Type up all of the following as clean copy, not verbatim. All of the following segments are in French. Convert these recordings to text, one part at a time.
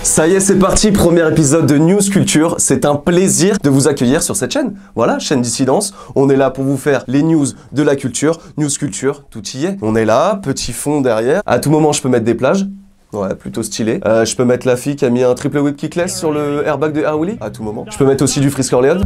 Ça y est, c'est parti, premier épisode de News Culture. C'est un plaisir de vous accueillir sur cette chaîne. Voilà, chaîne Dissidence. On est là pour vous faire les news de la culture. News Culture, tout y est. On est là, petit fond derrière. À tout moment, je peux mettre des plages. Ouais, plutôt stylé. Je peux mettre la fille qui a mis un triple whip kickless sur le airbag de Air Willy, à tout moment. Je peux mettre aussi du Frisk Orleans.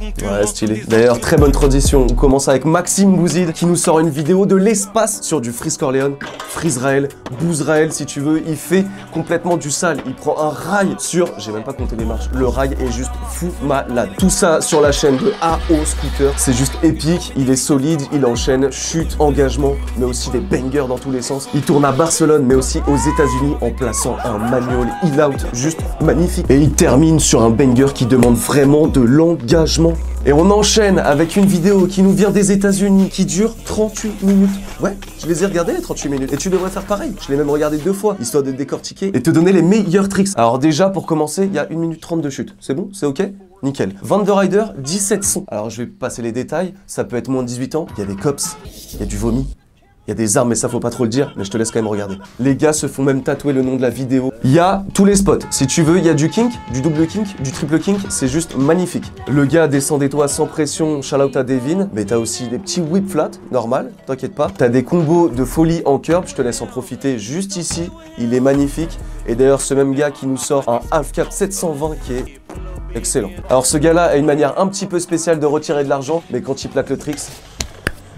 Ouais, stylé. D'ailleurs, très bonne tradition. On commence avec Maxime Bouzid qui nous sort une vidéo de l'espace sur du Frisk Orleans. Frisrael, Bouzrael si tu veux. Il fait complètement du sale. Il prend un rail sur... J'ai même pas compté les marches. Le rail est juste fou malade. Tout ça sur la chaîne de AO Scooter. C'est juste épique. Il est solide. Il enchaîne chute, engagement, mais aussi des bangers dans tous les sens. Il tourne à Barcelone, mais aussi aux États-Unis, en plaçant un manual in-out juste magnifique. Et il termine sur un banger qui demande vraiment de l'engagement. Et on enchaîne avec une vidéo qui nous vient des États-Unis, qui dure 38 minutes. Ouais, je les ai regardés les 38 minutes. Et tu devrais faire pareil. Je l'ai même regardé 2 fois, histoire de décortiquer et te donner les meilleurs tricks. Alors déjà, pour commencer, il y a 1 minute 30 de chute. C'est bon? C'est ok? Nickel. 22 riders, 17 sons. Alors je vais passer les détails. Ça peut être moins de 18 ans. Il y a des cops, il y a du vomi. Il y a des armes, mais ça faut pas trop le dire, mais je te laisse quand même regarder. Les gars se font même tatouer le nom de la vidéo. Il y a tous les spots. Si tu veux, il y a du kink, du double kink, du triple kink, c'est juste magnifique. Le gars descend des toits sans pression, shout out à Devin, mais t'as aussi des petits whip flat, normal, t'inquiète pas. T'as des combos de folie en curb, je te laisse en profiter juste ici. Il est magnifique. Et d'ailleurs, ce même gars qui nous sort un half cap 720 qui est excellent. Alors ce gars-là a une manière un petit peu spéciale de retirer de l'argent, mais quand il plaque le tricks,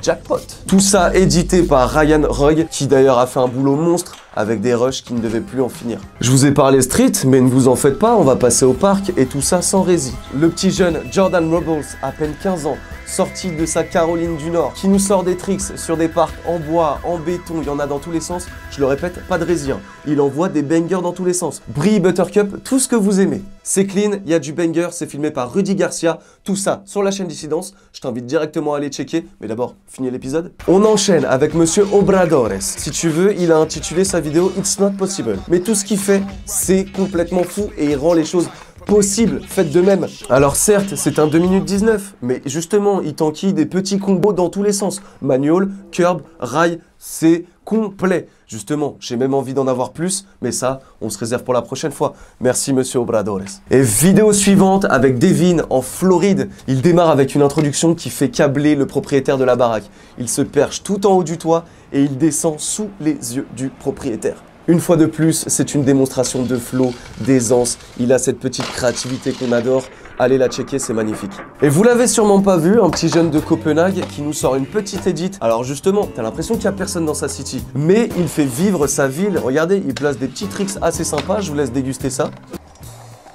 jackpot. Tout ça édité par Ryan Rugg, qui d'ailleurs a fait un boulot monstre avec des rushs qui ne devaient plus en finir. Je vous ai parlé street, mais ne vous en faites pas, on va passer au parc et tout ça sans rési. Le petit jeune Jordan Robles, à peine 15 ans, sorti de sa Caroline du Nord, qui nous sort des tricks sur des parcs en bois, en béton, il y en a dans tous les sens. Je le répète, pas de résien. Il envoie des bangers dans tous les sens. Brie, Buttercup, tout ce que vous aimez. C'est clean, il y a du banger, c'est filmé par Rudy Garcia. Tout ça sur la chaîne Dissidence. Je t'invite directement à aller checker. Mais d'abord, finis l'épisode. On enchaîne avec Monsieur Obradores. Si tu veux, il a intitulé sa vidéo It's Not Possible. Mais tout ce qu'il fait, c'est complètement fou et il rend les choses possible, faites de même. Alors certes, c'est un 2 minutes 19, mais justement, il t'enquille des petits combos dans tous les sens. Manual, curb, rail, c'est complet. Justement, j'ai même envie d'en avoir plus, mais ça, on se réserve pour la prochaine fois. Merci, Monsieur Obradores. Et vidéo suivante avec Devin en Floride. Il démarre avec une introduction qui fait câbler le propriétaire de la baraque. Il se perche tout en haut du toit et il descend sous les yeux du propriétaire. Une fois de plus, c'est une démonstration de flow, d'aisance. Il a cette petite créativité qu'on adore. Allez la checker, c'est magnifique. Et vous l'avez sûrement pas vu, un petit jeune de Copenhague qui nous sort une petite edit. Alors justement, t'as l'impression qu'il y a personne dans sa city. Mais il fait vivre sa ville. Regardez, il place des petits tricks assez sympas. Je vous laisse déguster ça.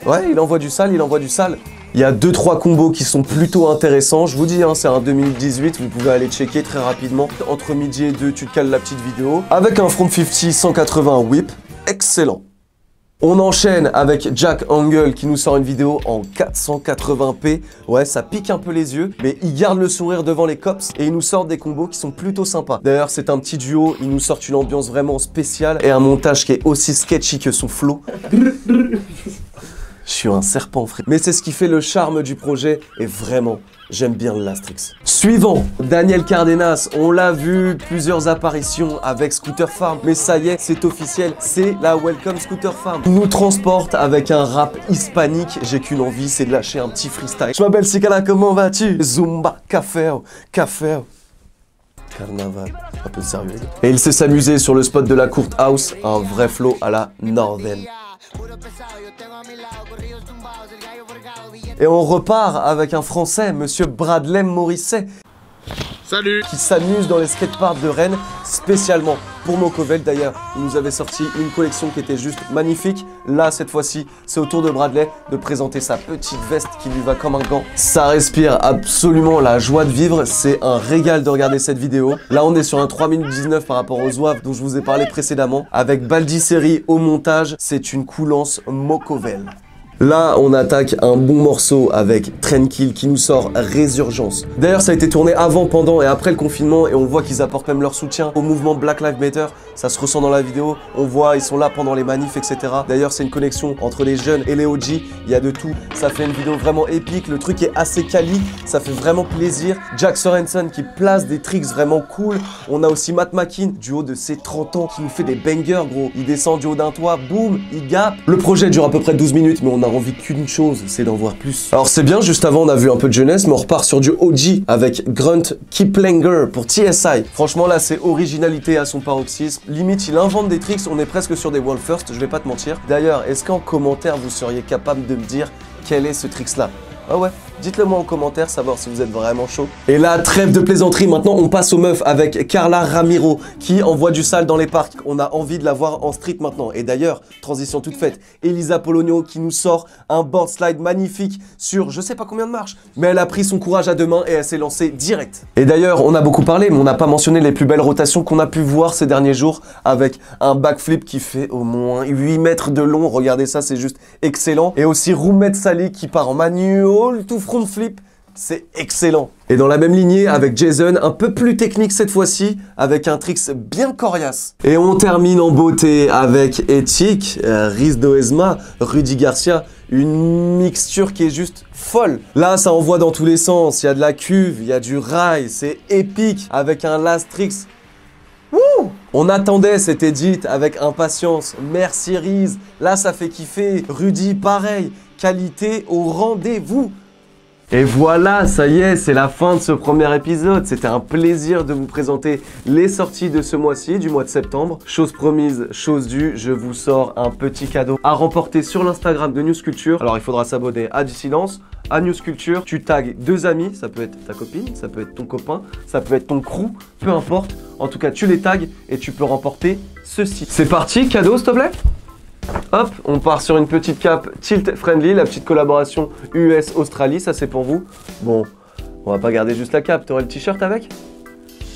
Ouais, il envoie du sale, il envoie du sale. Il y a 2-3 combos qui sont plutôt intéressants. Je vous dis, hein, c'est un 2 minutes 18. Vous pouvez aller checker très rapidement. Entre midi et 2, tu te cales la petite vidéo. Avec un front 50 180 whip. Excellent. On enchaîne avec Jack Angle qui nous sort une vidéo en 480p. Ouais, ça pique un peu les yeux, mais il garde le sourire devant les cops et il nous sort des combos qui sont plutôt sympas. D'ailleurs, c'est un petit duo. Il nous sort une ambiance vraiment spéciale et un montage qui est aussi sketchy que son flow. Je suis un serpent, frère. Mais c'est ce qui fait le charme du projet et vraiment, j'aime bien le Lastrix. Suivant, Daniel Cardenas. On l'a vu, plusieurs apparitions avec Scooter Farm. Mais ça y est, c'est officiel, c'est la Welcome Scooter Farm. Il nous transporte avec un rap hispanique. J'ai qu'une envie, c'est de lâcher un petit freestyle. Je m'appelle Sikala, comment vas-tu? Zumba, café, café. Carnaval, un peu sérieux. Et il sait s'amuser sur le spot de la Court House, un vrai flow à la Northern. Et on repart avec un Français, Monsieur Bradley Morisset. Salut! Qui s'amuse dans les skateparks de Rennes, spécialement pour Mokovel d'ailleurs. Il nous avait sorti une collection qui était juste magnifique. Là, cette fois-ci, c'est au tour de Bradley de présenter sa petite veste qui lui va comme un gant. Ça respire absolument la joie de vivre. C'est un régal de regarder cette vidéo. Là, on est sur un 3 minutes 19 par rapport aux Zouaves dont je vous ai parlé précédemment. Avec Baldi Seri au montage, c'est une coulance Mokovel. Là, on attaque un bon morceau avec Tranquil qui nous sort Résurgence. D'ailleurs, ça a été tourné avant, pendant et après le confinement et on voit qu'ils apportent même leur soutien au mouvement Black Lives Matter. Ça se ressent dans la vidéo. On voit, ils sont là pendant les manifs, etc. D'ailleurs, c'est une connexion entre les jeunes et les OG. Il y a de tout. Ça fait une vidéo vraiment épique. Le truc est assez quali. Ça fait vraiment plaisir. Jack Sorensen qui place des tricks vraiment cool. On a aussi Matt Makin, du haut de ses 30 ans, qui nous fait des bangers, gros. Il descend du haut d'un toit, boum, il gap. Le projet dure à peu près 12 minutes, mais on a envie qu'une chose, c'est d'en voir plus. Alors c'est bien, juste avant on a vu un peu de jeunesse, mais on repart sur du OG avec Grunt Kiplanger pour TSI. Franchement là c'est originalité à son paroxysme. Limite il invente des tricks, on est presque sur des world first, je vais pas te mentir. D'ailleurs, est-ce qu'en commentaire vous seriez capable de me dire quel est ce tricks là? Ah ouais, dites-le moi en commentaire, savoir si vous êtes vraiment chaud. Et là, trêve de plaisanterie, maintenant on passe aux meufs avec Carla Ramiro qui envoie du sale dans les parcs. On a envie de la voir en street maintenant. Et d'ailleurs, transition toute faite, Elisa Polonio qui nous sort un board slide magnifique sur je sais pas combien de marches. Mais elle a pris son courage à deux mains et elle s'est lancée direct. Et d'ailleurs, on a beaucoup parlé, mais on n'a pas mentionné les plus belles rotations qu'on a pu voir ces derniers jours avec un backflip qui fait au moins 8 mètres de long. Regardez ça, c'est juste excellent. Et aussi Roumet Sali qui part en manual tout front flip, c'est excellent. Et dans la même lignée avec Jason, un peu plus technique cette fois-ci, avec un tricks bien coriace. Et on termine en beauté avec Ethic, Riz Doesma, Rudy Garcia, une mixture qui est juste folle. Là, ça envoie dans tous les sens, il y a de la cuve, il y a du rail, c'est épique, avec un last tricks. Wouh! On attendait cet edit avec impatience. Merci Riz, là ça fait kiffer. Rudy, pareil, qualité au rendez-vous. Et voilà, ça y est, c'est la fin de ce premier épisode. C'était un plaisir de vous présenter les sorties de ce mois-ci, du mois de septembre. Chose promise, chose due, je vous sors un petit cadeau à remporter sur l'Instagram de News Culture. Alors il faudra s'abonner à Dissidence, à News Culture. Tu tags 2 amis, ça peut être ta copine, ça peut être ton copain, ça peut être ton crew, peu importe. En tout cas, tu les tags et tu peux remporter ceci. C'est parti, cadeau s'il te plaît. Hop, on part sur une petite cape Tilt Friendly, la petite collaboration US-Australie, ça c'est pour vous. Bon, on va pas garder juste la cape, t'aurais le t-shirt avec?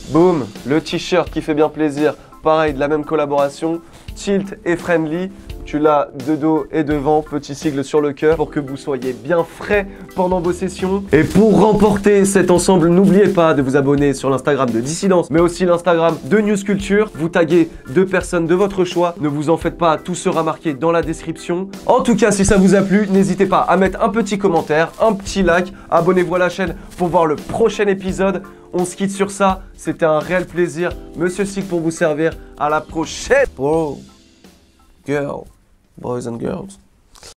Boum, le t-shirt qui fait bien plaisir, pareil, de la même collaboration, Tilt et Friendly. Tu l'as de dos et devant, petit sigle sur le cœur pour que vous soyez bien frais pendant vos sessions. Et pour remporter cet ensemble, n'oubliez pas de vous abonner sur l'Instagram de Dissidence, mais aussi l'Instagram de News Culture. Vous taguez 2 personnes de votre choix. Ne vous en faites pas, tout sera marqué dans la description. En tout cas, si ça vous a plu, n'hésitez pas à mettre un petit commentaire, un petit like. Abonnez-vous à la chaîne pour voir le prochain épisode. On se quitte sur ça. C'était un réel plaisir. Monsieur Sig pour vous servir. À la prochaine. Bro, girl. Boys and girls.